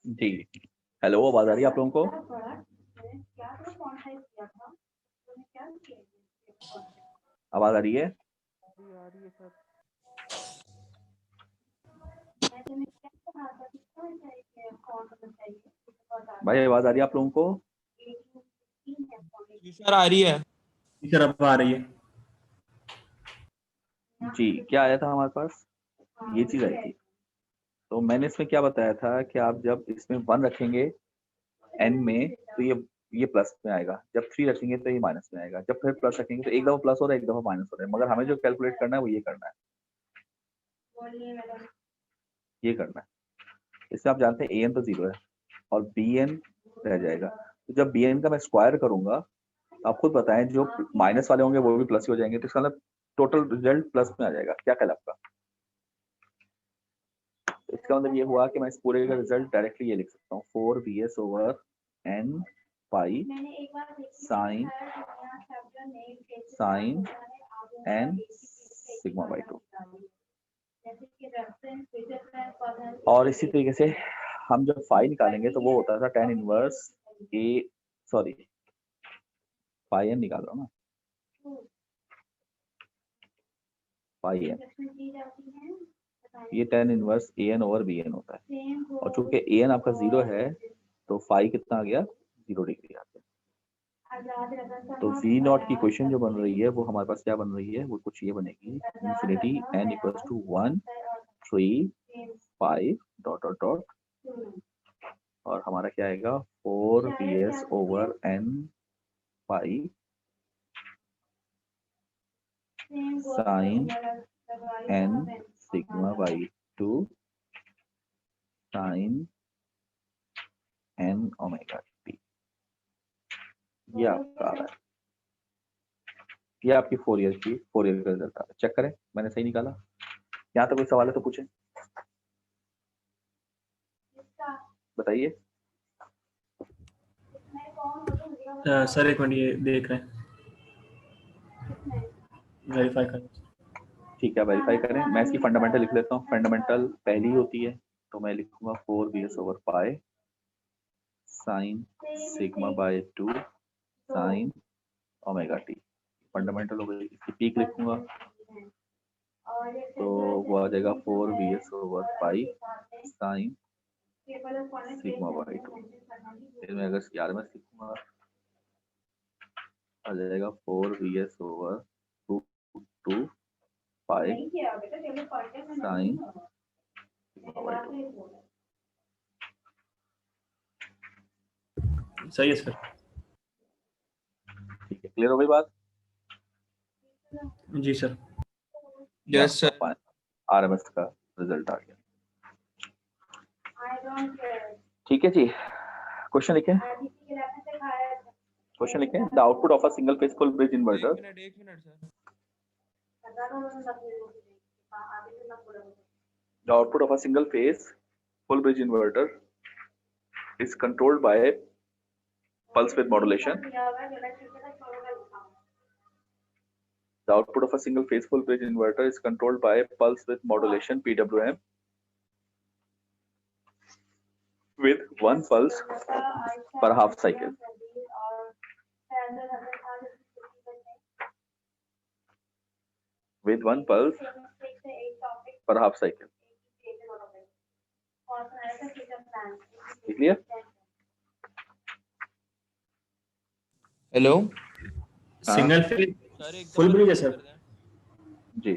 जी hello, आवाज आ रही है आप लोगों को? आवाज आ रही है? भाई आवाज आ रही है आप लोगों को? जी सर आ रही है। जी सर अब आ रही है। जी, क्या आया था हमारे पास? ये चीज आई थी। तो मैंने इसमें क्या बताया था कि आप जब इसमें 1 रखेंगे n में तो ये प्लस में आएगा, जब 3 रखेंगे तो ये माइनस में आएगा, जब फिर प्लस रखेंगे तो एक दफा प्लस हो रहा है, एक दफा माइनस हो रहा है, मगर हमें जो कैलकुलेट करना है वो ये करना है, ये करना है। इसमें आप जानते हैं an तो 0 है और bn रह जाएगा, तो जब bn का मैं स्क्वायर करूंगा आप खुद बताएं, जो माइनस वाले होंगे वो भी प्लस ही हो जाएंगे, तो इसका मतलब टोटल रिजल्ट प्लस में आ जाएगा। क्या कहला आपका? इसका मतलब ये हुआ कि मैं इस पूरे का रिजल्ट डायरेक्टली ये लिख सकता हूँ 4bs over n pi sine n sigma by 2। और इसी तरीके से हम जब फाई निकालेंगे तो वो होता था tan inverse a, sorry phi n निकाल रहा हूँ ना, फाई n, ये tan inverse an over bn होता है, और चूंकि an आपका 0 है तो फाई कितना आ गया? 0 डिग्री आ गया। तो v नॉट की क्वेश्चन जो बन रही है वो हमारे पास क्या बन रही है? वो कुछ ये बनेगी, infinity n equals to 1 3 5 dot dot dot, और हमारा क्या आएगा 4bs over n pi sine n sigma by 2 sine n omega t। ये आपका आ रहा है, ये आपकी 4 ईयर का रिजल्ट आ रहा है। चेक करें मैंने सही निकाला। यहाँ तक कोई सवाल है तो पूछें, बताइए। सर एक मिनट ये देख रहे हैं, वेरीफाई कर। ठीक है, वेरीफाई करें। मैं इसकी फंडामेंटल लिख लेता हूँ। फंडामेंटल पहली होती है तो मैं लिखूंगा 4bs over pi sine sigma by 2 sine omega T. Fundamental हो गई। इसकी पीक लिखूंगा तो वो आ जाएगा 4bs over pi sine sigma by 2। फिर मैं अगर इसकी आरएमएस लिखूंगा आ जाएगा 4bs over 2 pi sine sigma by 2। सही है सर। ठीक है, क्लियर हो गई बात? जी सर। Yes sir. आरएमएस का रिजल्ट आ गया। ठीक है जी, क्वेश्चन लिखें। क्वेश्चन लिखें। The output of a single phase full bridge inverter, एक minute sir. the output of a single phase full bridge inverter is controlled by pulse width modulation. The output of a single phase full bridge inverter is controlled by pulse width modulation PWM with 1 pulse per half cycle. With 1 pulse per half cycle. Clear? Hello single phase sir, एक full दफा bridge है repeat sir. कर दें। जी,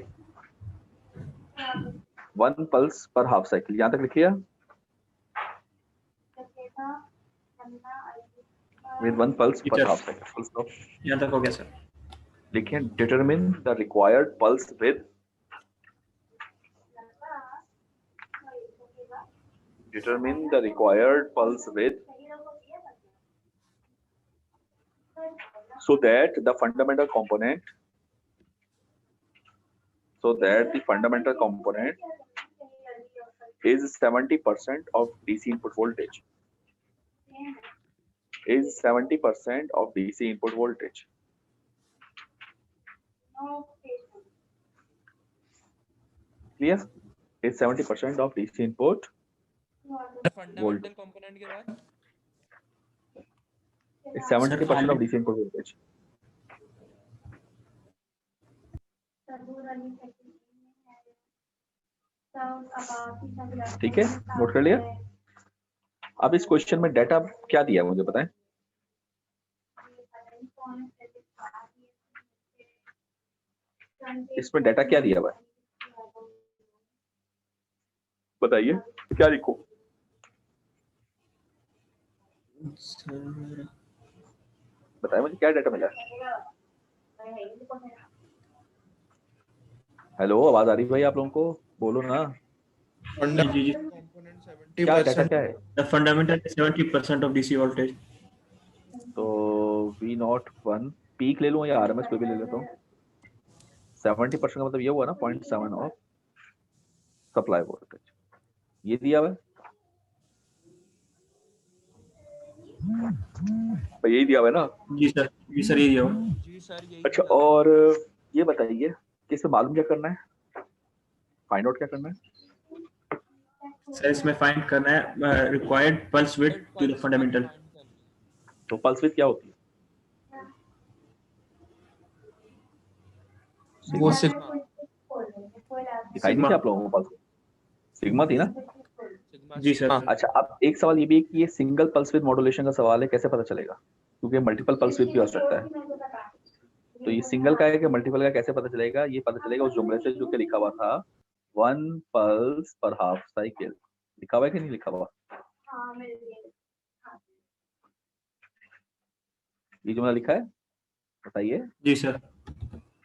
1 pulse per half cycle, यहाँ तक लिखिए। With 1 pulse per half cycle, full stop। यहाँ तक हो गया सर। लिखें determine the required pulse width, determine the required pulse width so that the fundamental component is 70% of DC input voltage. Is 70% of DC input voltage. Clear? Is 70% of DC input fundamental component के बाद is 70% of DC input voltage. ठीक है, note कर लिया? अब इस question में data क्या दिया मुझे बताएं। इसमें डाटा क्या दिया हुआ है बताइए, क्या लिखो? बताइए मुझे क्या डाटा मिला। हेलो, आवाज आ रही भाई आप लोगों को? बोलो ना। जी कंपोनेंट क्या डाटा 70%। क्या है? The fundamental is 70% of DC voltage. तो V01 पीक ले लूं या आरएमएस पे भी ले लेता हूँ। 70% का मतलब ये हुआ ना 0.7 ऑफ सप्लाई वोल्टेज, ये दिया हुआ है भाई, यही दिया हुआ है ना? जी सर यही है। जी सर यही अच्छा, दिया। और ये बताइए कि इसमें मालूम क्या करना है, फाइंड आउट क्या करना है? सर इसमें फाइंड करना है required pulse width to the fundamental. तो पल्स विड्थ क्या होती है? वो सिग्मा। सिग्मा दिखाई नहीं थी आप लोगों को पल्स? सिग्मा थी ना? जी सर। अच्छा, अब एक सवाल ये भी है कि ये सिंगल पल्स विद मॉड्यूलेशन का सवाल है, कैसे पता चलेगा? क्योंकि मल्टीपल पल्स विद भी हो सकता है, तो ये सिंगल का है कि मल्टीपल का कैसे पता चलेगा? ये पता चलेगा उस जुमले से जो कि लिखा हुआ था 1 पल्स पर हाफ साइकिल। लिखा हुआ है कि नहीं लिखा हुआ? ये जुमला लिखा है, बताइए। जी सर।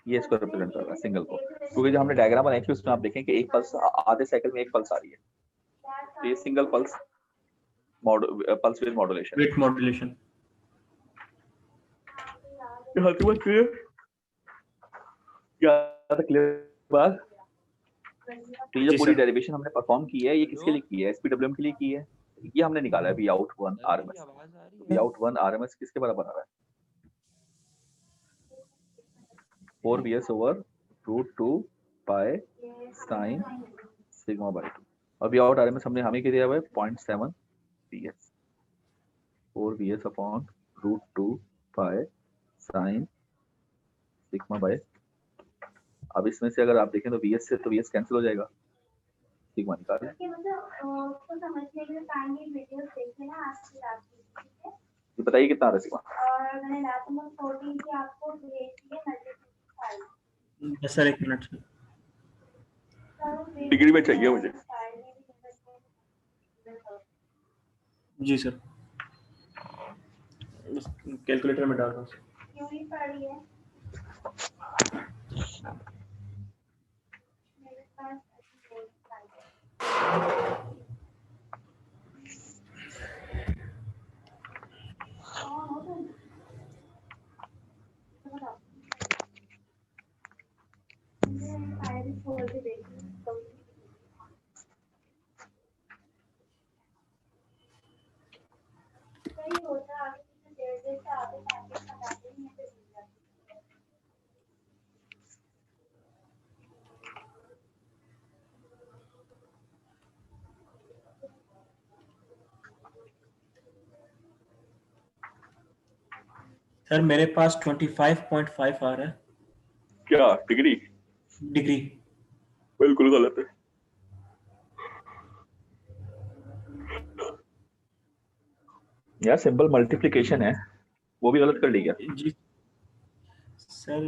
ये इसको रिप्रेजेंट कर रहा है सिंगल को, क्योंकि जो हमने डायग्राम बनाई थी उसमें आप देखें कि एक पल्स आधे साइकिल में एक पल्स आ रही है, तो ये single pulse pulse with modulation. With modulation. यहाँ तक क्लियर? क्या क्लियर बात? तो ये जो पूरी डेरिवेशन हमने परफॉर्म की है, ये किसके लिए की है? एसपीडब्ल्यूएम के लिए की है। ये हमने निकाला है V out 1 RMS. V out 1 RMS किसके बराबर आ रहा है? 4 VS over √2 pi sine sigma by 2। और वी आउट आरएमएस हमने हमें क्या दिया हुआ है? 0.7 VS। 4 VS upon √2 pi sine sigma bye. अब इसमें से अगर आप देखें तो VS से तो VS कैंसिल हो जाएगा, सिग्मा निकाल। तो समझने के लिए काइंडली वीडियोस देखिए ना आज की रात की। ये बताइए कितना आ रहा है सिग्मा? और मैंने लास्ट नंबर 14 की आपको भेज दी है मल्टीप्लाई। सर एक मिनट डिग्री में चाहिए मुझे। जी सर, कैलकुलेटर में डाल रहा हूँ। क्यों नहीं पढ़ी है? मेरे पास सर मेरे पास 25.5 आ रहा है। क्या डिग्री? डिग्री बिल्कुल गलत है। यार सिंपल मल्टीप्लिकेशन है, वो भी गलत कर ली क्या? जी सर।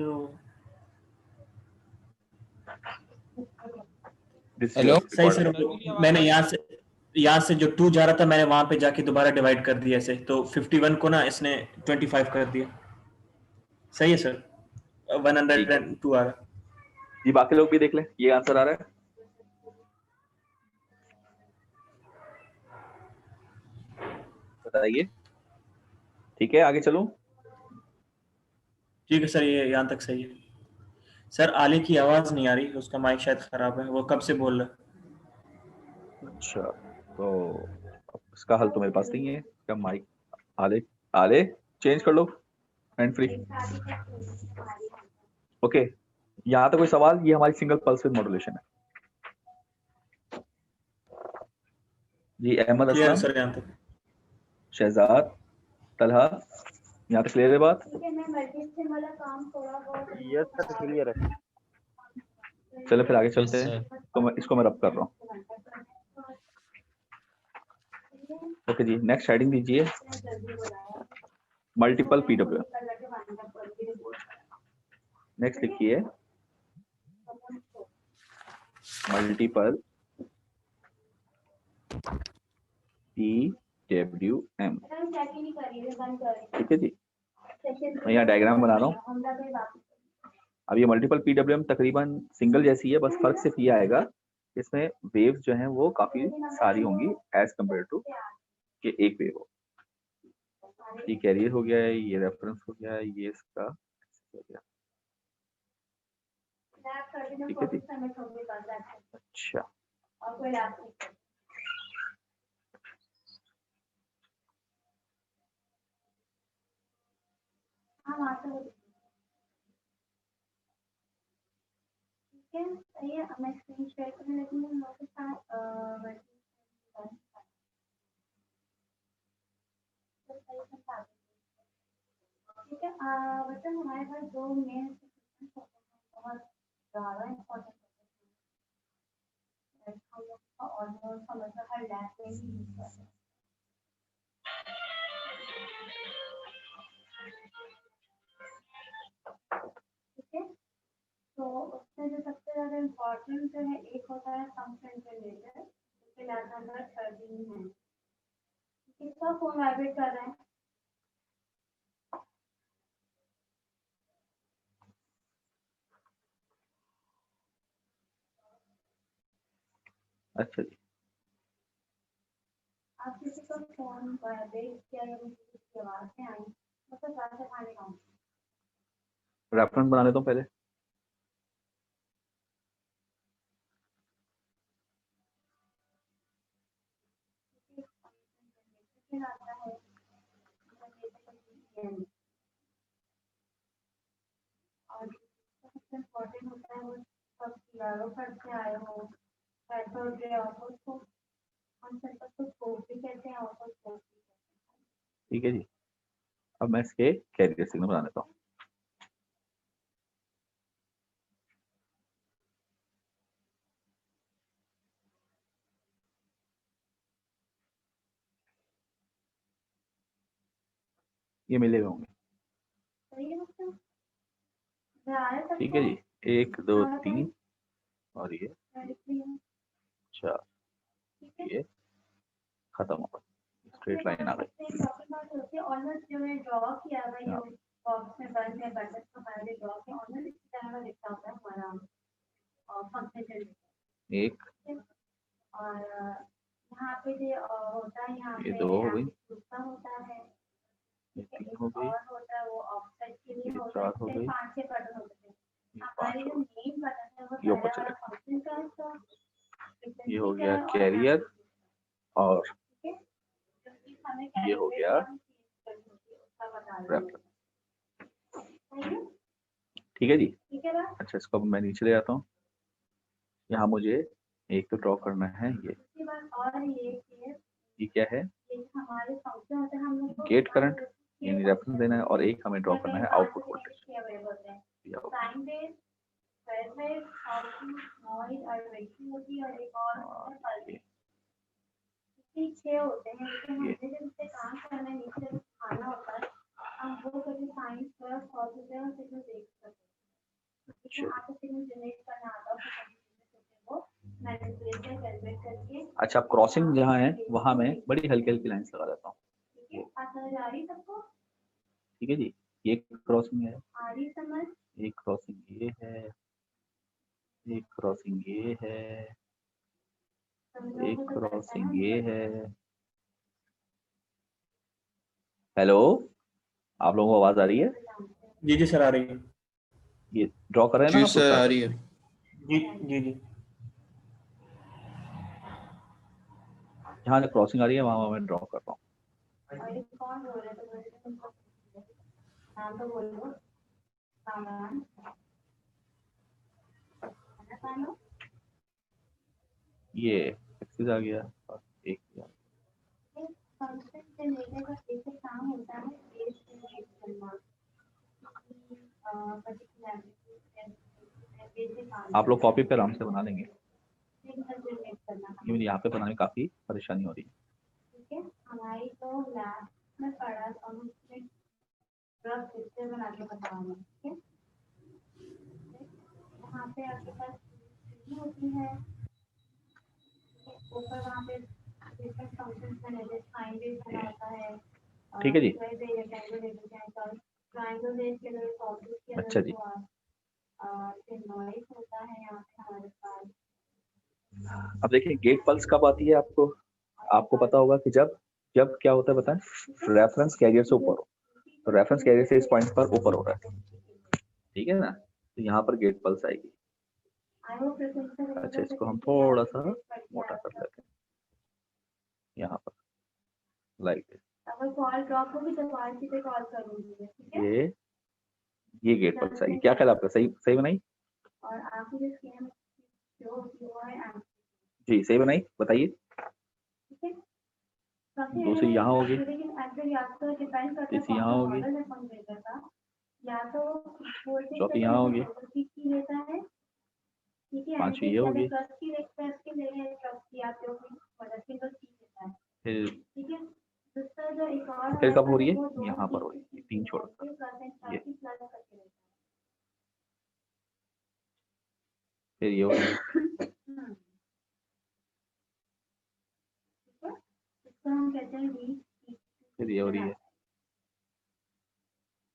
हेलो सही सर, मैंने यहाँ से जो 2 जा रहा था मैंने वहां पे जाके दोबारा डिवाइड कर दिया ऐसे, तो 51 को ना इसने 25 कर दिया। सही है सर, 102 आ रहा है। ये बाकी लोग भी देख लें, ये आंसर आ रहा है। बताइए, ठीक है आगे चलूं? ठीक है सर, ये यहाँ तक सही है। सर आले की आवाज नहीं आ रही, उसका माइक शायद खराब है, वो कब से बोल रहा है। अच्छा, तो इसका हल तो मेरे पास नहीं है। क्या माइक आले आले चेंज कर लो, हैंड फ्री। ओके, यहाँ तो कोई सवाल? ये हमारी सिंगल पल्स विद मॉड्यूलेशन है। जी अहमद क्लियर असलम, सर यहाँ तक? शहजाद, तलहा, यहाँ तक क्लियर है बात? यस सर क्लियर है। चलो फिर आगे चलते हैं। तो इसको मैं रब कर रहा हूँ। ओके जी, नेक्स्ट हेडिंग दीजिए, मल्टीपल पीडब्ल्यू। नेक्स्ट लिखिए मल्टीपल PWM। ठीक है जी, मैं यहाँ डायग्राम बना रहा हूँ। अब ये मल्टीपल PWM तकरीबन सिंगल जैसी है, बस फर्क सिर्फ ये आएगा इसमें वेव्स जो हैं वो काफी सारी होंगी एज कम्पेयर टू कि एक वेव हो। ये कैरियर हो गया है, ये रेफरेंस हो गया है, ये इसका हो गया। ठीक है जी। अच्छा सही है, मैं स्क्रीन शेयर करने लगी हूँ आपके साथ। ठीक है, बच्चा हमारे पास दो मेन बहुत ज़्यादा इम्पोर्टेंट ऑलमोस्ट समझना हर लैब में ही यूज करते हैं। ठीक है, तो उसमें जो सबसे ज़्यादा इम्पोर्टेंट जो है एक होता है फंक्शन जनरेटर, जिसके लगातार 13 है। किसका फोन वाइब्रेट कर रहा है? अच्छा जी, आप किसी को फोन वाइब्रेट किया या किसी आवाज में आई मतलब ज़्यादा खाने का रेफरेंस बना लेता हूँ पहले। और सबसे इम्पोर्टेंट होता है वो सब यारों पर से आए हो पैसा हो गया हो तो हम सब को स्कोप भी कहते हैं और स्कोप भी। ठीक है जी, अब मैं इसके कैरियर सिग्नल बना लेता हूँ। ये मिले हुए होंगे। ठीक है जी, 1 2 3 और ये 4, ये खत्म हो गया, स्ट्रेट लाइन आ गई। ऑलमोस्ट जो मैं ड्रॉ किया है ये बॉक्स में बंद है, बटन को हमारे ड्रॉ किया ऑलमोस्ट इस तरह का दिखता होता है हमारा फंक्शन। एक और यहाँ पे जो होता है यहाँ पे दो हो गई, होता है तीन हो गई, और होता है वो ऑफसेट के लिए होता है, 5 6 बटन होते हैं। हमारे जो मेन बटन है वो पहला फंक्शन का है, तो ये हो गया कैरियर और ये हो गया रेफरेंस। ठीक है जी, अच्छा इसको मैं नीचे ले जाता हूँ। यहाँ मुझे एक तो ड्रॉ करना है ये क्या है गेट करंट यानी रेफरेंस देना है, और एक हमें ड्रॉ करना है आउटपुट वोल्टेज। होते हैं काम करना नीचे खाना होता है, हम वो कभी साइंस प्लस और सिग्नल देख सकते हैं। आपको सिग्नल जनरेट करना आता है वो मैनिपुलेशन कैलकुलेट करके। अच्छा, आप क्रॉसिंग जहाँ है वहाँ मैं बड़ी हल्की हल्की लाइंस लगा देता हूँ। ठीक है, बात समझ आ रही सबको? ठीक है जी, ये क्रॉसिंग है, आ रही समझ? एक क्रॉसिंग ये है, एक क्रॉसिंग ये है, एक क्रॉसिंग ये है। हेलो, आप लोगों को आवाज आ रही है? जी जी सर आ रही है। ये ड्रॉ कर रहे हैं ना जी सर आ रही है। जी जी जी जहाँ से क्रॉसिंग आ रही है वहाँ मैं ड्रॉ कर रहा हूँ। ये एक्सिस आ गया और एक आप लोग कॉपी पे आराम से बना लेंगे, इवन यहाँ पे बनाने में काफी परेशानी हो रही है। ठीक है, हमारी तो लास्ट में पढ़ा और उसमें रफ पिक्चर बना के बताऊंगा। ठीक है, वहाँ पे आपके पास होती है, ऊपर वहाँ पे डिफरेंट फंक्शंस बने हैं, साइन वेव बना होता है। ठीक है जी। ट्रायंगल वेव के लिए सॉल्यूट के अच्छा जी। फिर नॉइस होता है यहाँ पे हमारे पास। अब देखिए गेट पल्स कब आती है, आपको पता होगा कि जब क्या होता है बताएं, रेफरेंस कैरियर से ऊपर हो, तो रेफरेंस कैरियर से इस पॉइंट पर ऊपर हो रहा है, ठीक है ना, तो यहाँ पर गेट पल्स आएगी। अच्छा, इसको हम थोड़ा सा मोटा कर लेते हैं यहाँ पर, लाइक अगर कॉल ड्रॉप होगी तो वारसी पे कॉल करूंगी। ठीक है, ये गेट पल्स आएगी। क्या ख्याल आपका, सही बनाई? और आपकी जो स्कैम जो है जी सही बनाई, बताइए। ठीक है, दूसरी यहाँ होगी, लेकिन अगर या तो डिपेंड करता है तीसरी यहाँ होगी, मॉडल में कौन देता था, या तो चौथी यहाँ होगी, लेता है। ठीक है, पांचवी ये होगी, ट्रस्ट की ट्रस्ट की ले है, ट्रस्ट की आप जो मदद की तो देता है। फिर ठीक है, दूसरा जो एक और फिर कब हो रही है, यहाँ पर हो रही है, 3 छोड़कर ये, फिर ये हो रही है, इसको हम कहते हैं वीक, फिर ये हो रही है,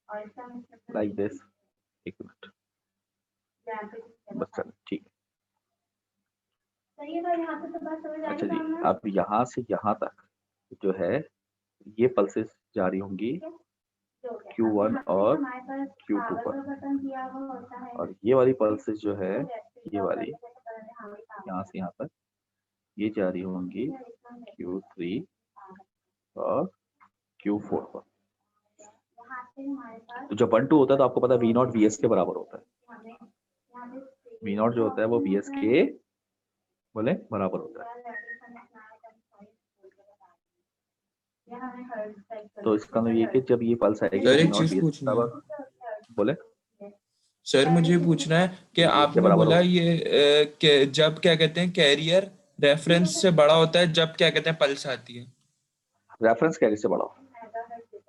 और इसका मतलब लाइक दिस। एक मिनट बस, चलो ठीक है। सही है, तो यहाँ पे तो बस समझ आ अच्छा गई जी, अब यहाँ से यहाँ तक जो है ये पल्सेस जारी होंगी Q1 और Q2 पर, और ये वाली पल्सेस जो है, ये वाली यहाँ से यहाँ तक ये जारी होंगी Q3 और Q4 पर। तो जब 1-2 होता है तो आपको पता है V0 VS के बराबर होता है। V0 जो होता है वो VS के बोले बराबर होता है। तो इसका मतलब ये कि जब ये पल्स आएगी सर, एक V0 चीज VS पूछनी है। बोले सर मुझे पूछना है कि आपने बराबर बोला होगा। ये कि जब क्या कहते हैं कैरियर रेफरेंस से बड़ा होता है, जब क्या कहते हैं पल्स आती है, रेफरेंस कैरियर से बड़ा हो।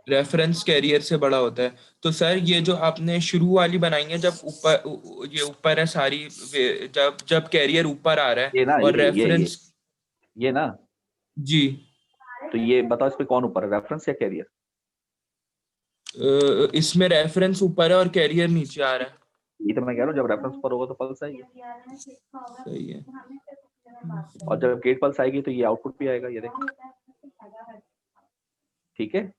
रेफरेंस कैरियर से बड़ा होता है। तो सर ये जो आपने शुरू वाली बनाई है, जब ऊपर ये ऊपर है सारी, जब कैरियर ऊपर आ रहा ये ना, है और रेफरेंस, ये ना, जी तो ये बताओ इस पे कौन ऊपर है, रेफरेंस या कैरियर? इसमें रेफरेंस ऊपर है और कैरियर नीचे आ रहा है। ये तो मैं कह रहा हूँ, जब रेफरेंस पर होगा तो पल्स आएगी, सही है। और जब गेट पल्स आएगी तो ये आउटपुट भी आएगा, ये देखो, ठीक है।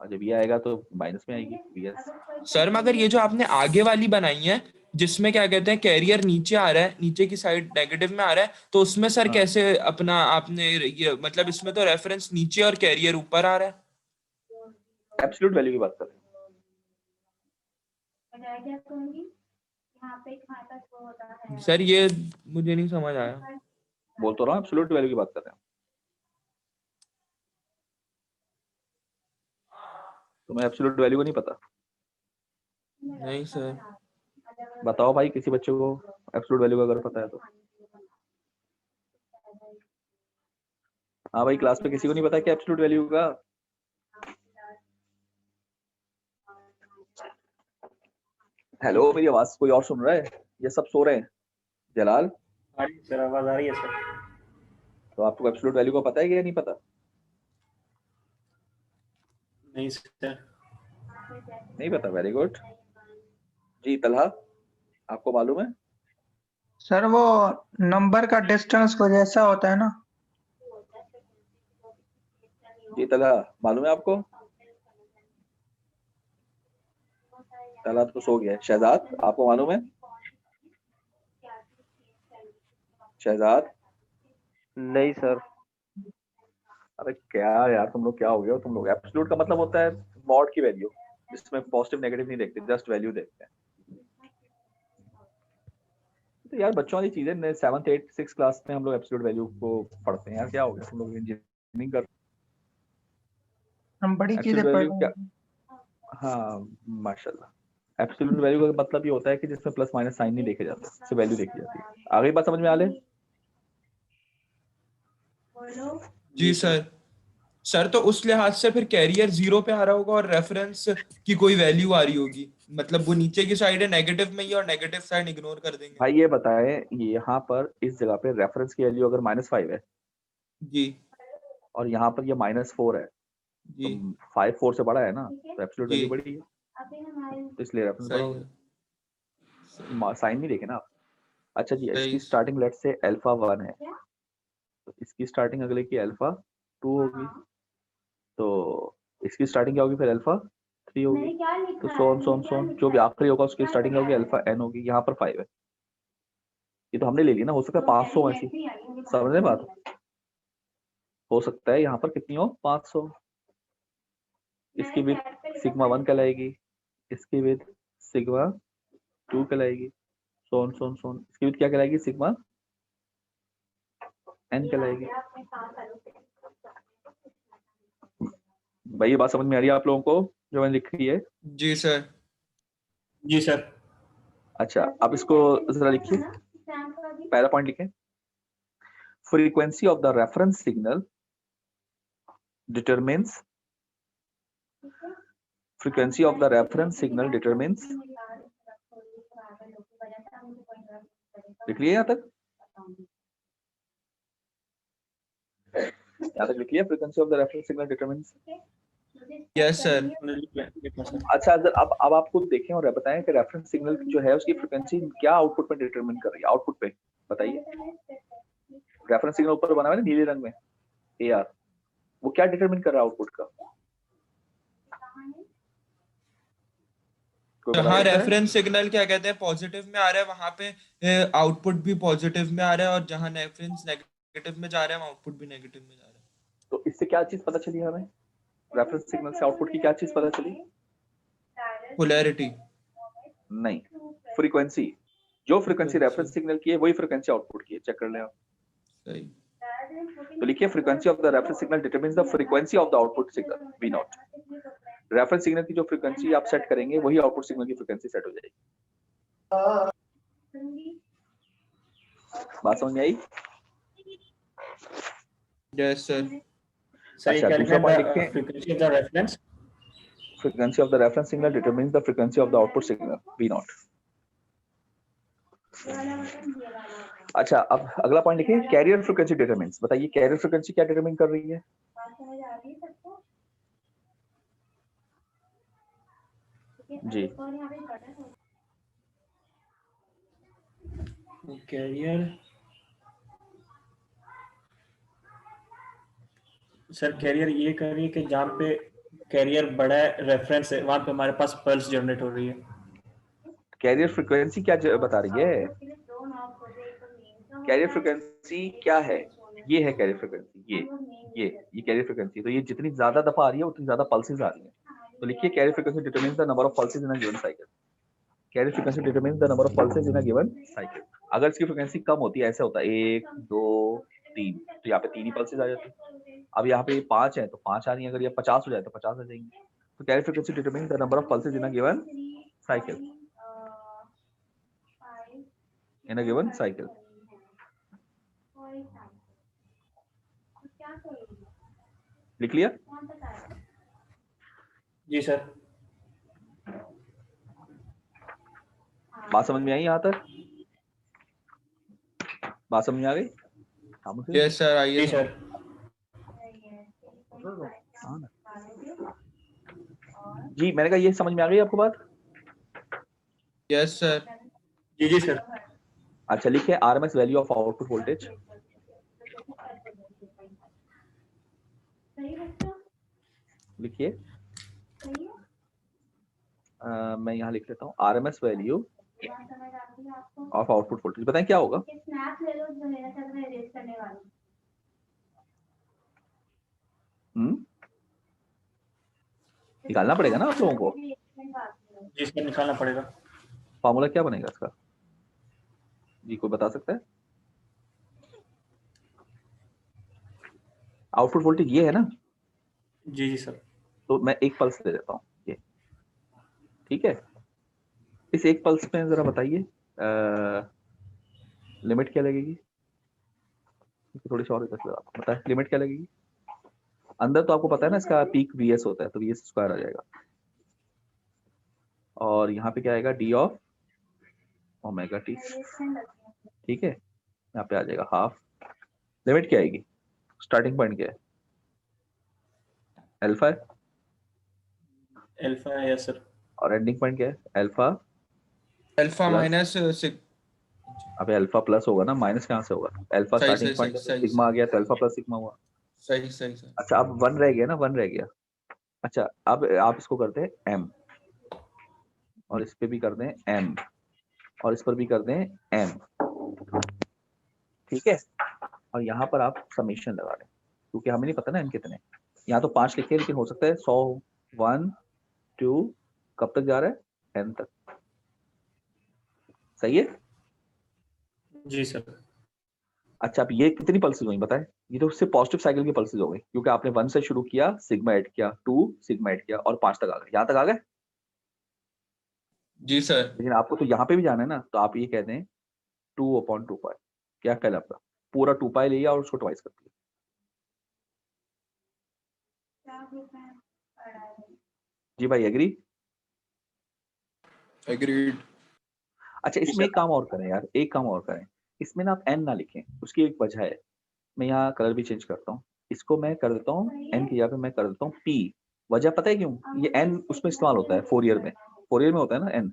और जब ये आएगा तो माइनस में आएगी VS। सर मगर ये जो आपने आगे वाली बनाई है जिसमें क्या कहते हैं कैरियर नीचे आ रहा है, नीचे की साइड नेगेटिव में आ रहा है, तो उसमें सर हाँ। कैसे अपना आपने ये मतलब इसमें तो रेफरेंस नीचे और कैरियर ऊपर आ रहा है। एब्सोल्यूट वैल्यू की बात कर रहे हैं। सर ये मुझे नहीं समझ आया। बोल तो रहा हूँ एब्सोल्यूट वैल्यू की बात कर रहे हैं। तुम्हें एब्सोल्यूट वैल्यू को नहीं पता? नहीं सर। बताओ भाई, किसी बच्चे को एब्सोल्यूट वैल्यू का अगर पता है तो। हाँ भाई, क्लास पे किसी को नहीं पता क्या एब्सोल्यूट वैल्यू का? हेलो, मेरी आवाज कोई और सुन रहा है? ये सब सो रहे हैं? जलाल, सर आवाज आ रही है सर। तो आपको एब्सोल्यूट वैल्यू का पता है या नहीं पता? नहीं सर। नहीं पता, वेरी गुड। जी तलहा, आपको मालूम है? सर वो नंबर का डिस्टेंस को जैसा होता है ना। जी तलहा, मालूम है आपको? तलहा तो सो गया है। शहजाद, आपको मालूम है? शहजाद, नहीं सर। अरे क्या यार, तुम लोग क्या हो गए हो तुम लोग? एब्सोल्यूट का मतलब होता है मॉड की वैल्यू, जिसमें पॉजिटिव नेगेटिव नहीं देखते, जस्ट वैल्यू देखते हैं। तो यार बच्चों वाली चीजें, 7th 8th 6th क्लास में हम लोग एब्सोल्यूट वैल्यू को पढ़ते हैं यार। क्या हो गया, तुम लोग इंजीनियरिंग कर, हम बड़ी चीजें एब्सोल्यूट पढ़ वैल्यू रहे क्या? हैं। हाँ माशाल्लाह। एब्सोल्यूट वैल्यू का मतलब ये होता है कि जिसमें प्लस माइनस साइन नहीं देखे जाते, सिर्फ वैल्यू देखी जाती है। आगे बात समझ में आ ले? बोलो। जी सर। सर तो उस लिहाज से फिर कैरियर 0 पे आ रहा होगा और रेफरेंस की कोई वैल्यू आ रही होगी, मतलब वो नीचे की साइड है नेगेटिव में ही और नेगेटिव साइड इग्नोर कर देंगे। भाई ये बताएं, ये यहाँ पर इस जगह पे रेफरेंस की वैल्यू अगर -5 है जी और यहाँ पर ये -4 है, तो जी 5 4 से बड़ा है ना, तो एब्सोल्यूट जी वैल्यू बड़ी है, अभी हमारे तो इसलिए रेफरेंस बड़ा सही हो है, गया। साइन नहीं देखे ना आप। अच्छा जी, सही इसकी स्टार्टिंग लेट से अल्फा 1 है, तो इसकी स्टार्टिंग अगले की अल्फा 2 होगी, तो इसकी स्टार्टिंग क्या होगी फिर अल्फा 3 होगी, मैंने क्या लिखा तो है? सोन मैंने सोन क्या सोन लिखा जो भी है? आखिरी होगा उसकी स्टार्टिंग होगी अल्फा n होगी। यहाँ पर 5 है, ये तो हमने ले ली ना, हो सकता है 500 ऐसी, समझ रहे बात? हो सकता है यहाँ पर कितनी हो 500, इसकी विद सिग्मा 1 कहलाएगी, इसकी विद सिग्मा 2 कहलाएगी, सोन सोन सोन, इसकी विद क्या कहलाएगी, सिग्मा n कहलाएगी। भाई ये बात समझ में आ रही है आप लोगों को जो मैंने लिखी है? जी सर। जी सर। अच्छा, अब इसको जरा लिखिए, पहला पॉइंट लिखें, frequency of the reference signal determines frequency of the reference signal determines, लिख लिए यहाँ तक? यहाँ तक लिख लिया, frequency of the reference signal determines। Yes sir. अच्छा, अब आप खुद देखें और बताएं कि रेफरेंस सिग्नल जो है उसकी फ्रीक्वेंसी क्या आउटपुट पे डिटरमिन कर रही है, आउटपुट पे बताइए। रेफरेंस सिग्नल ऊपर बना हुआ है ना नीले रंग में, AR, वो क्या डिटरमिन कर रहा है आउटपुट का? जहाँ रेफरेंस सिग्नल क्या कहते हैं पॉजिटिव में आ रहा है वहां पे आउटपुट भी पॉजिटिव में आ रहा है, और जहाँ रेफरेंस नेगेटिव में जा रहा है आउटपुट भी नेगेटिव में जा रहा है। तो इससे क्या चीज पता चली हमें? रेफरेंस सिग्नल से आउटपुट की क्या चीज पता चली? पोलैरिटी नहीं, फ्रीक्वेंसी। जो फ्रीक्वेंसी अच्छा। रेफरेंस सिग्नल की है वही फ्रीक्वेंसी आउटपुट की है, चेक कर लें आप। सही। तो लिखिए, frequency of the reference signal determines the frequency of the output signal V not. Reference signal की जो फ्रीक्वेंसी आप सेट करेंगे वही आउटपुट सिग्नल की फ्रीक्वेंसी सेट हो जाएगी। बात समझ में आई? Yes sir. सही अच्छा, दूसरा पॉइंट लिखें, frequency of the reference frequency of the reference signal determines the frequency of the output signal V naught। अच्छा, अब अगला पॉइंट लिखिए, कैरियर फ्रीक्वेंसी डिटरमिन्स। बताइए कैरियर फ्रीक्वेंसी क्या डिटरमिन कर रही है? जी, कैरियर, सर कैरियर ये कर रही है कि जहाँ पे कैरियर बड़ा है रेफरेंस है वहां पे हमारे पास पल्स जनरेट हो रही है। कैरियर फ्रीक्वेंसी क्या बता रही है? कैरियर फ्रीक्वेंसी क्या है? ये है कैरियर फ्रीक्वेंसी, ये कैरियर फ्रीक्वेंसी। तो ये जितनी ज्यादा दफा आ रही है उतनी ज्यादा पल्सेस आ रही है। तो लिखिए, carrier frequency determines the number of pulses in a given cycle. Carrier frequency determines the number of pulses in a given cycle. अगर इसकी फ्रीक्वेंसी कम होती है, ऐसे होता है 1 2 3, तो यहाँ पे 3 ही पल्सेस आ जाती है। अब यहाँ पे 5 है तो 5 आ रही है, अगर ये 50 हो जाए तो 50 आ जाएंगी। तो carrier frequency determines the number of pulses in a given cycle, in a given cycle। लिख लिया? जी सर। बात समझ में आई यहाँ तक? बात समझ में आ गई? Yes sir. आइए जी सर। जी, मैंने कहा ये समझ में आ गई आपको बात? Yes sir. जी जी सर। अच्छा, लिखिए RMS value of output voltage. लिखिए, मैं यहाँ लिख लेता हूँ RMS value of output voltage. बताएं क्या होगा? निकालना पड़ेगा ना आप लोगों को। जी सर, निकालना पड़ेगा। फॉर्मूला क्या बनेगा इसका? जी, कोई बता सकता है? आउटपुट वोल्टेज ये है ना? जी जी सर। तो मैं एक पल्स दे देता हूँ, ये ठीक है। इस एक पल्स में जरा बताइए लिमिट क्या लगेगी, थोड़ी सी और बताए लिमिट क्या लगेगी। अंदर तो आपको पता है ना इसका पीक वीएस होता है, तो वीएस स्क्वायर आ जाएगा, और यहाँ पे क्या आएगा डी ऑफ ओमेगा टी, ठीक है, यहाँ पे आ जाएगा हाफ। लिमिट क्या आएगी, स्टार्टिंग पॉइंट क्या है, अल्फा है, अल्फा है यस सर। और एंडिंग पॉइंट क्या है अल्फा अल्फा प्लस, माइनस अबे अल्फा प्लस होगा ना, माइनस कहाँ से होगा, अल्फा सही स्टार्टिंग सही पॉइंट सही है, सही सिग्मा आ गया तो अल्फा प्लस सिग्मा हुआ। सही सही सही। अच्छा अब 1 रह गया ना, 1 रह गया। अच्छा अब आप इसको करते हैं m, और इस पे भी कर दें m, और इस पर भी कर दें m, ठीक है, और यहाँ पर आप समेशन लगा दें, क्योंकि हमें नहीं पता ना m कितने, यहाँ तो 5 लिखे लेकिन हो सकता है 100, 1 2 कब तक जा रहा है n तक, सही है। जी सर। अच्छा अब ये कितनी पल्सेस हुई बताएं, ये तो सिर्फ पॉजिटिव साइकिल की पल्सेस हो गई, क्योंकि आपने 1 से शुरू किया, सिग्मा ऐड किया, 2 सिग्मा ऐड किया, और 5 तक आ गए, यहाँ तक आ गए। जी सर। लेकिन आपको तो यहाँ पे भी जाना है ना, तो आप ये कह दें 2/2 पाई, क्या ख्याल है आपका, पूरा 2 पाई लिया और उसको ट्वाइस कर दिया। जी भाई एग्री। एग्रीड। अच्छा इसमें एक काम और करें यार, एक काम और करें, इसमें ना आप n ना लिखें, उसकी एक वजह है, मैं यहाँ कलर भी चेंज करता हूँ, इसको मैं कर देता हूँ n की जगह पे मैं कर देता हूँ p। वजह पता है क्यों, ये n उसमें इस्तेमाल होता है फोरियर में, फोरियर में होता है ना n,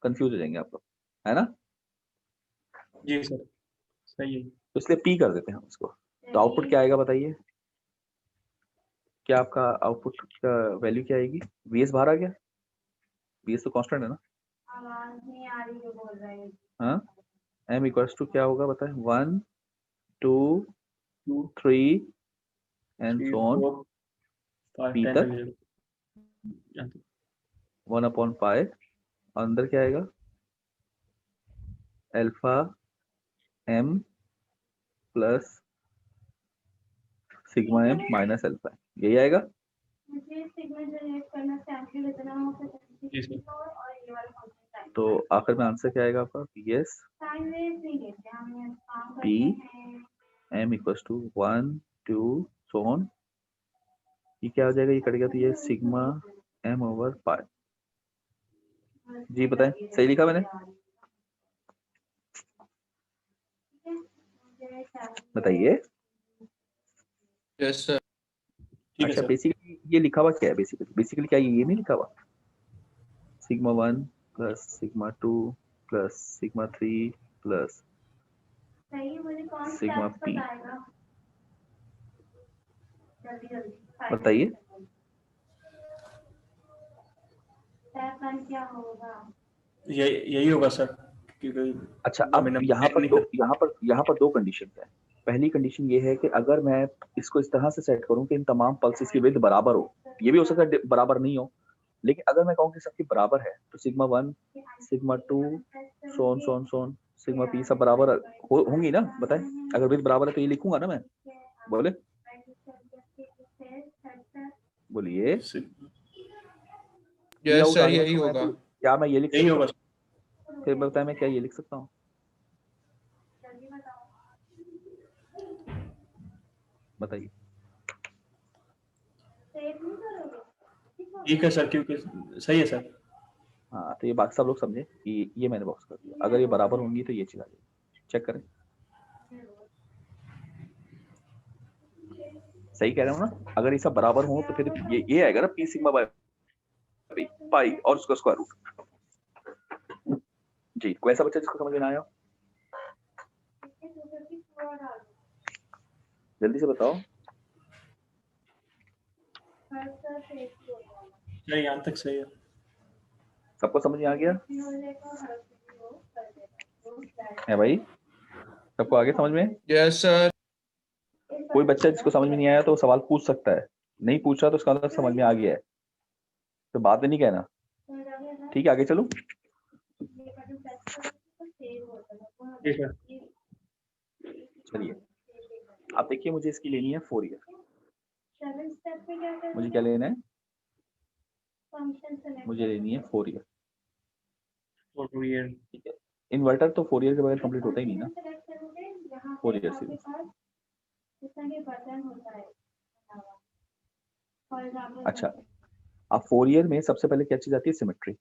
कंफ्यूज हो जाएंगे आप लोग, है ना, जी सर सही है। तो इसलिए p कर देते हैं हम इसको। तो आउटपुट क्या आएगा बताइए, क्या आपका आउटपुट का वैल्यू क्या आएगी, वीएस बाहर आ गया, वीएस तो कांस्टेंट है ना, आवाज नहीं आ रही जो बोल रहे हैं। हाँ, m इक्वल्स टू क्या होगा बताएं, 1 2 3 एंड 3 सो ऑन 4 5 p 10 तक, 11 यहाँ तक। 1/पाई, अंदर क्या आएगा alpha m plus sigma m minus alpha, यही आएगा। मुझे सिग्नल जनरेट करना सैंपल इतना हो जी सर। और ये वाला फंक्शन तो आखिर में आंसर क्या आएगा आपका, ps टाइम वेस्ट नहीं लेते हम काम p करते हैं। m equals to 1 2 so on, ये क्या हो जाएगा, ये कट गया तो ये सिग्मा m/पाई। जी बताएं सही लिखा मैंने, बताइए। Yes sir. ठीक है अच्छा सर। बेसिकली ये लिखा हुआ क्या है, बेसिकली क्या ये नहीं लिखा हुआ, sigma 1 plus sigma 2 plus sigma 3 plus सही मुझे कौन सिग्मा स्टेप्स p, बताएगा जल्दी जल्दी बताइए। स्टेप 1 क्या होगा। यही होगा सर, क्योंकि अच्छा हमें अब नंबर नहीं पता। यहाँ पर दो कंडीशन है। पहली कंडीशन ये है कि अगर मैं इसको इस तरह से सेट करूं कि इन तमाम पल्सेस की विड्थ बराबर हो, ये भी हो सकता है बराबर नहीं हो, लेकिन अगर मैं कहूं कि सबकी बराबर है, तो सिग्मा 1 सिग्मा 2 सोन सिग्मा p सब बराबर होंगी ना, बताएं। अगर विड्थ बराबर है तो ये लिखूंगा ना मैं, बोले बोलिए, यस आउट आ सर गया यही तो मैं होगा। क्या मैं ये लिख यही सकता होगा हूँ, फिर बताएं मैं क्या ये लिख सकता हूँ, बताइए। ठीक है सर, क्योंकि सही है सर। हाँ तो ये बाकी सब लोग समझे कि ये मैंने बॉक्स कर दिया, अगर ये बराबर होंगी तो ये चीज आ जाएगी, चेक करें, सही कह रहे हो ना, अगर ये सब बराबर हो तो फिर ये आएगा ना p सिग्मा बाई पाई और उसका स्क्वायर रूट। जी कोई ऐसा बच्चा जिसको समझ में ना आया, जल्दी से बताओ। सर यहाँ तक सही है। सबको समझ में आ गया है भाई, सबको आगे समझ में। Yes sir. कोई बच्चा जिसको समझ में नहीं आया तो सवाल पूछ सकता है, नहीं पूछ रहा तो उसका मतलब समझ में आ गया है, तो बाद में नहीं कहना, ठीक है आगे चलो। जी सर। चलिए आप देखिए, मुझे इसकी लेनी है फोरियर, मुझे क्या लेना है, मुझे लेनी है फोरियर। Fourier। ठीक है, इन्वर्टर तो फोरियर के बगैर कंप्लीट होता ही नहीं ना। Fourier series। अच्छा, अब फोरियर में सबसे पहले क्या चीज आती है? सिमेट्री।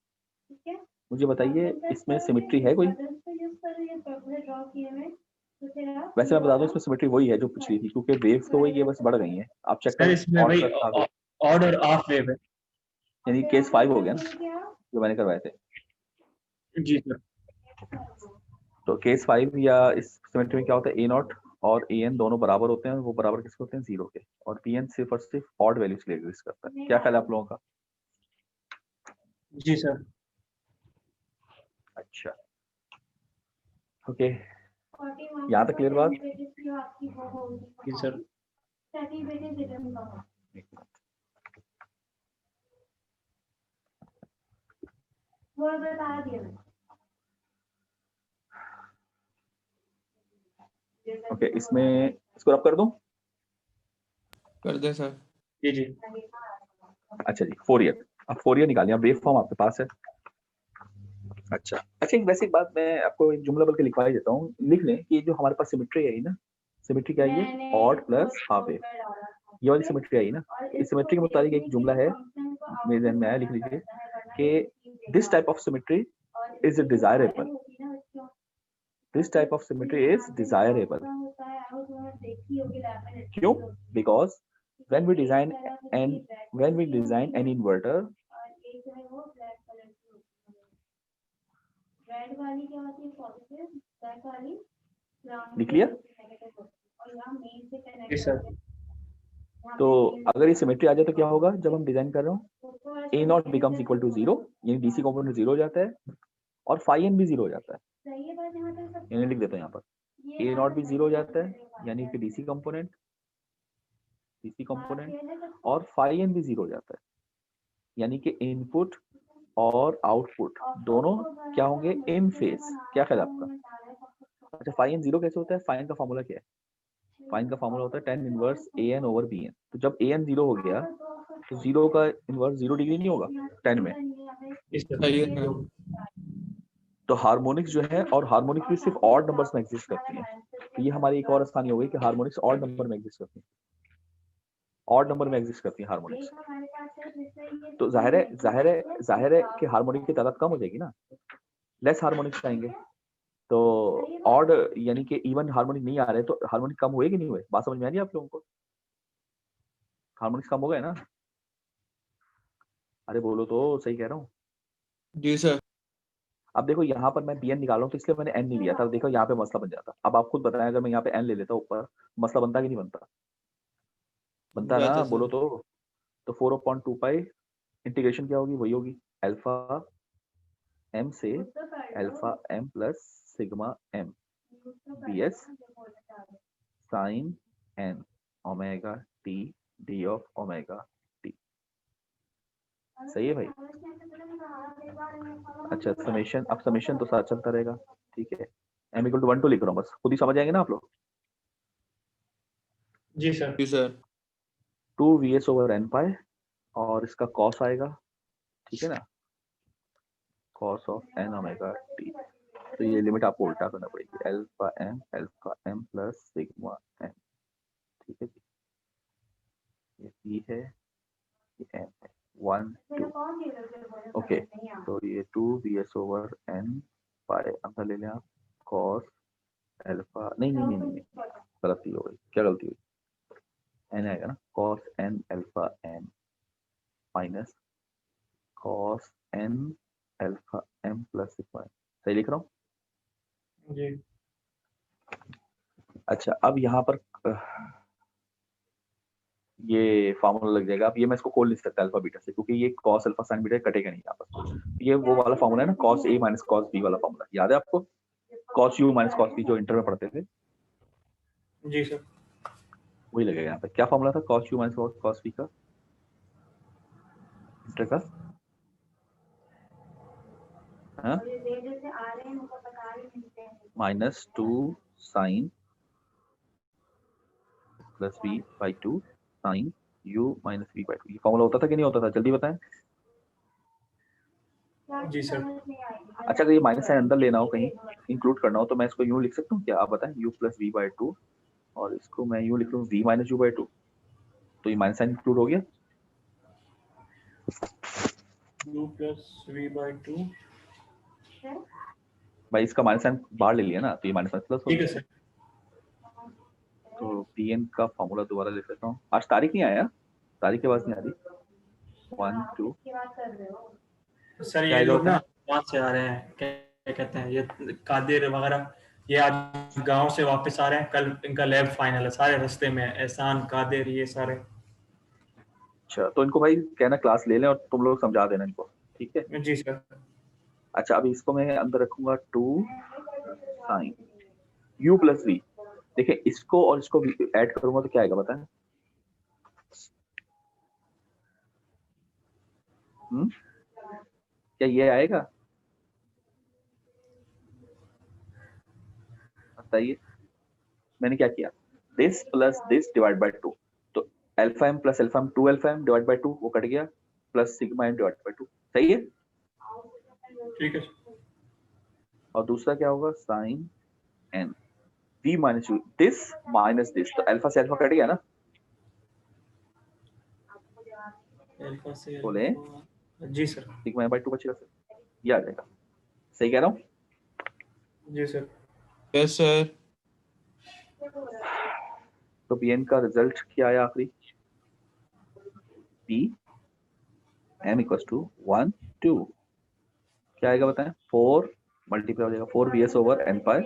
मुझे बताइए इसमें सिमेट्री है कोई? वैसे मैं बता दूं इसमें सिमेट्री वही है जो पिछली थी, क्योंकि वेव्स तो वही है, बस बढ़ गई हैं। आप चेक सर करें इसमें भाई ऑड और ऑफ वेव है। यानी केस 5 हो गया ना जो मैंने करवाए थे। जी सर। तो केस 5 या इस सिमेट्री में क्या होता है? ए नॉट और ए एन दोनों बराबर होते हैं, वो बराबर किसके होते हैं? 0 के। और पी एन सिर्फ और सिर्फ ऑड वैल्यूज के लिए एग्जिस्ट करता है। क्या ख्याल है आप लोगों का? जी सर। अच्छा, ओके, यहाँ तक क्लियर बात? जी सर। वो बता दिया ओके, इसमें इसको रब कर दूं? कर दे सर। जी जी। अच्छा जी, फोरियर। अब फोरियर निकालिए, वेव फॉर्म आपके पास है। अच्छा अच्छा, एक वैसे एक बात मैं आपको एक जुमला बल्कि के लिखवा ही देता हूँ, लिख लें कि जो हमारे पास सिमेट्री है ना, सिमेट्री क्या है? ये ऑड प्लस हाफ वेव, ये वाली सिमेट्री आई ना। इस सिमेट्री के मुताबिक एक जुमला है मेरे ध्यान में आया, लिख लीजिए कि this type of symmetry is desirable. This type of symmetry is desirable. क्यों? Because when we design an inverter, red वाली क्या होती है? पॉजिटिव, ब्लैक वाली ग्राउंड लिख लिया? और यहाँ मेन से जी कनेक्ट सर। तो अगर ये सिमेट्री आ जाए तो क्या होगा? जब हम डिजाइन कर रहे हो ए नॉट बिकम्स इक्वल टू 0, यानी डीसी कंपोनेंट 0 हो जाता है और फाई एन भी 0 हो जाता है। सही है बात। यहाँ तक सब यानी लिख देता हूँ यहाँ पर ए नॉट भी 0 हो जाता है, यानी कि डीसी कंपोनेंट और फाई एन भी 0 हो जाता है, यानी कि इनपुट और आउटपुट दोनों क्या होंगे? इन फेज। क्या ख्याल है आपका? अच्छा, फाई एन 0 कैसे होता है? फाइन का फॉर्मूला क्या है? फाइन का फॉर्मूला होता है tan inverse A N over B N. तो जब ए एन 0 हो गया तो 0 का इनवर्स 0 डिग्री नहीं होगा 10 में? सही है सर। तो हार्मोनिक्स जो है, और हार्मोनिक्स भी सिर्फ ऑड नंबर्स में एग्जिस्ट करती है। तो ये हमारी एक और आसानी हो गई कि हार्मोनिक्स ऑड नंबर में एग्जिस्ट करती है, ऑड नंबर में एग्जिस्ट करती है हार्मोनिक्स। तो जाहिर है कि हार्मोनिक की तादाद कम हो जाएगी ना, लेस हार्मोनिक्स आएंगे। तो ऑड यानी कि इवन हार्मोनिक नहीं आ रहे तो हार्मोनिक कम हुए कि नहीं हुए? बात समझ में आ रही है आप लोगों को? हार्मोनिक्स कम हो गए ना? अरे बोलो तो, सही कह रहा हूँ। जी सर। अब देखो यहाँ पर मैं bn निकाल रहा हूँ तो इसलिए मैंने n नहीं लिया था। देखो यहाँ पे मसला बन जाता। अब आप खुद बताएं, अगर मैं यहाँ पे n ले लेता ऊपर, मसला बनता कि नहीं बनता? बनता जाता ना? सर। बोलो तो 4/2 पाई इंटीग्रेशन क्या होगी? वही होगी अल्फा m से alpha m plus sigma m bs sine n omega t d of omega t। सही है भाई? अच्छा, समेशन, अब समेशन तो साथ चलता रहेगा, ठीक है। m इक्वल टू 1 2 लिख रहा हूँ, बस खुद ही समझ आएंगे ना आप लोग। जी सर। जी सर। 2 vs ओवर n पाई और इसका कॉस आएगा, ठीक है ना, cos of n omega t। तो ये लिमिट आपको उल्टा करना पड़ेगी, alpha m plus sigma m, ठीक है जी। ये p है, ये m है, 1 2। ओके, तो ये 2 vs ओवर n पाई अंदर ले लें आप, कॉस अल्फा, नहीं, गलती हो गई। क्या गलती हुई? n आएगा ना, cos n alpha m minus cos n alpha m plus sigma. सही लिख रहा हूँ? जी। अच्छा, अब यहाँ पर ये फार्मूला लग जाएगा। अब ये मैं इसको खोल नहीं सकता अल्फा बीटा से, क्योंकि ये कॉस अल्फा साइन बीटा कटेगा नहीं यहाँ पर। ये वो वाला फार्मूला है ना, cos A minus cos B वाला फार्मूला, याद है आपको? Cos U minus cos B, जो इंटर में पढ़ते थे, जी सर। वही लगेगा यहाँ पे। क्या फार्मूला था cos U minus cos B का इंटर का? -2 sine plus B by 2 sine u minus B by 2। ये फॉर्मूला होता था कि नहीं होता था? जल्दी बताएं। जी सर। अच्छा, अगर ये माइनस साइन अंदर लेना हो, कहीं इंक्लूड करना हो, तो मैं इसको यूं लिख सकता हूँ क्या? आप बताएं, u plus V by two, और इसको मैं यूं लिख लूँ v minus U by two, तो ये माइनस साइन इंक्लूड हो गया। u plus V by two, भाई इसका माइनस साइन बाहर ले लिया ना, तो ये माइनस माइनस प्लस हो ठीक है गया। सर। तो pn का फॉर्मूला दोबारा लिख लेता हूँ। आज तारीख नहीं आया, तारीख के पास नहीं आ रही। 1 2 की बात कर रहे हो? सर क्या ये आएगा लोग ना बताएं? वहाँ से आ रहे हैं, क्या कहते हैं, ये कादिर वगैरह, ये आज गांव से वापस आ रहे हैं, कल इनका लैब फाइनल है, सारे रास्ते में है, एहसान कादिर ये सारे। अच्छा, तो इनको भाई कहना क्लास ले लें और तुम लोग समझा देना इनको, ठीक है। जी सर। अच्छा, अभी इसको मैं अंदर रखूंगा 2 साइन u प्लस वी। देखिए, इसको और इसको ऐड करूंगा तो क्या आएगा बताएं? क्या ये आएगा? बताइए। मैंने क्या किया, this plus this divide by 2, तो alpha M plus alpha M 2 alpha M divide by 2 वो कट गया, plus sigma M divide by 2। सही है। ठीक है। और दूसरा क्या होगा, sine N v minus U, this, तो अल्फा से अल्फा कट गया ना, अल्फा से बोले अल्फा, जी सर। सिग्मा एम बाय 2 बचेगा सर, ये आ जाएगा। सही कह रहा हूँ? जी सर। Yes sir. तो bn का रिजल्ट क्या आया आखिरी? p m इक्वल्स टू 1 2, क्या आएगा बताएं? 4 मल्टीप्लाई हो जाएगा 4 bs over n pi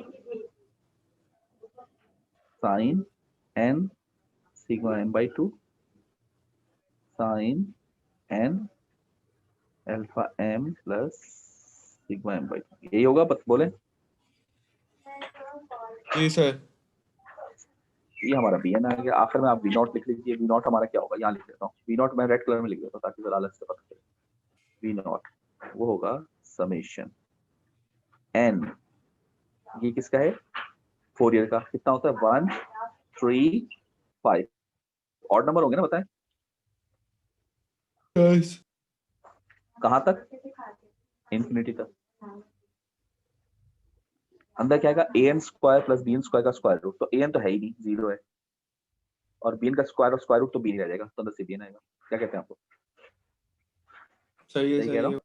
sine n sigma m by 2 sine n alpha m plus sigma m by 2, यही होगा, बस बोले। जी सर। ये हमारा bn आ गया। आखिर में आप v नॉट लिख लीजिए। v नॉट हमारा क्या होगा, यहाँ लिख देता हूँ। v नॉट मैं रेड कलर में लिख देता हूँ ताकि जरा अलग से पता चले। v नॉट वो होगा समेशन n, ये किसका है? फोरियर का। कितना होता है? 1 3 5। ऑड नंबर होंगे ना, बताएं यस। कहां तक? इंफिनिटी तक। अंदर क्या आएगा? an square plus bn square का स्क्वायर रूट, तो an तो है ही नहीं, जीरो है, और bn का स्क्वायर और स्क्वायर रूट तो b ही रह जाएगा, तो अंदर से bn आएगा। क्या कहते हैं आप लोग? सही है सही कह सही रहा है। हूँ?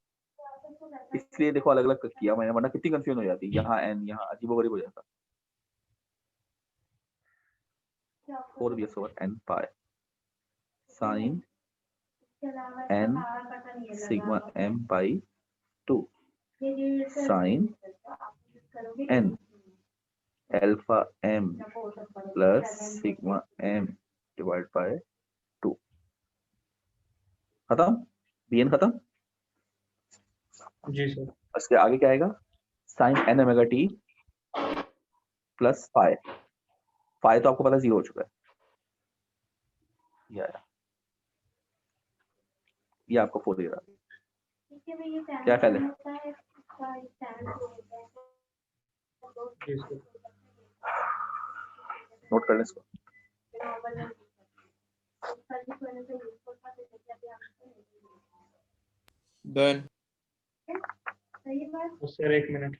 इसलिए देखो अलग अलग किया मैंने, वरना कितनी कंफ्यूजन हो जाती, यहाँ n यहाँ अजीबोगरीब हो जाता। 4 bs over n pi sine n sigma m by 2 sine n alpha m plus sigma m divide by 2। खत्म? bn खत्म। जी सर। इसके आगे क्या आएगा? Sine n omega t plus phi. Phi तो आपको पता है 0 हो चुका है, ये आया। ये आपको फोरियर आ गया। क्या ख्याल है? जी सर। नोट कर लें इसको। डन। सर एक मिनट।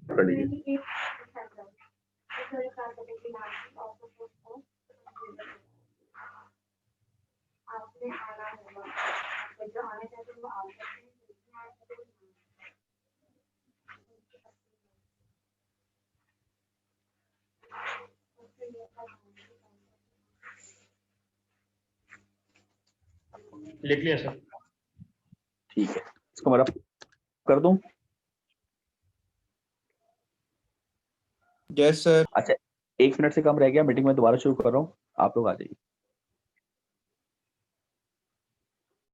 कर लीजिए। लिख लिया सर। ठीक है, इसको मैं रफ कर दूं। Yes sir. अच्छा, 1 मिनट से कम रह गया, मीटिंग में दोबारा शुरू कर रहा हूँ, आप लोग आ जाइए।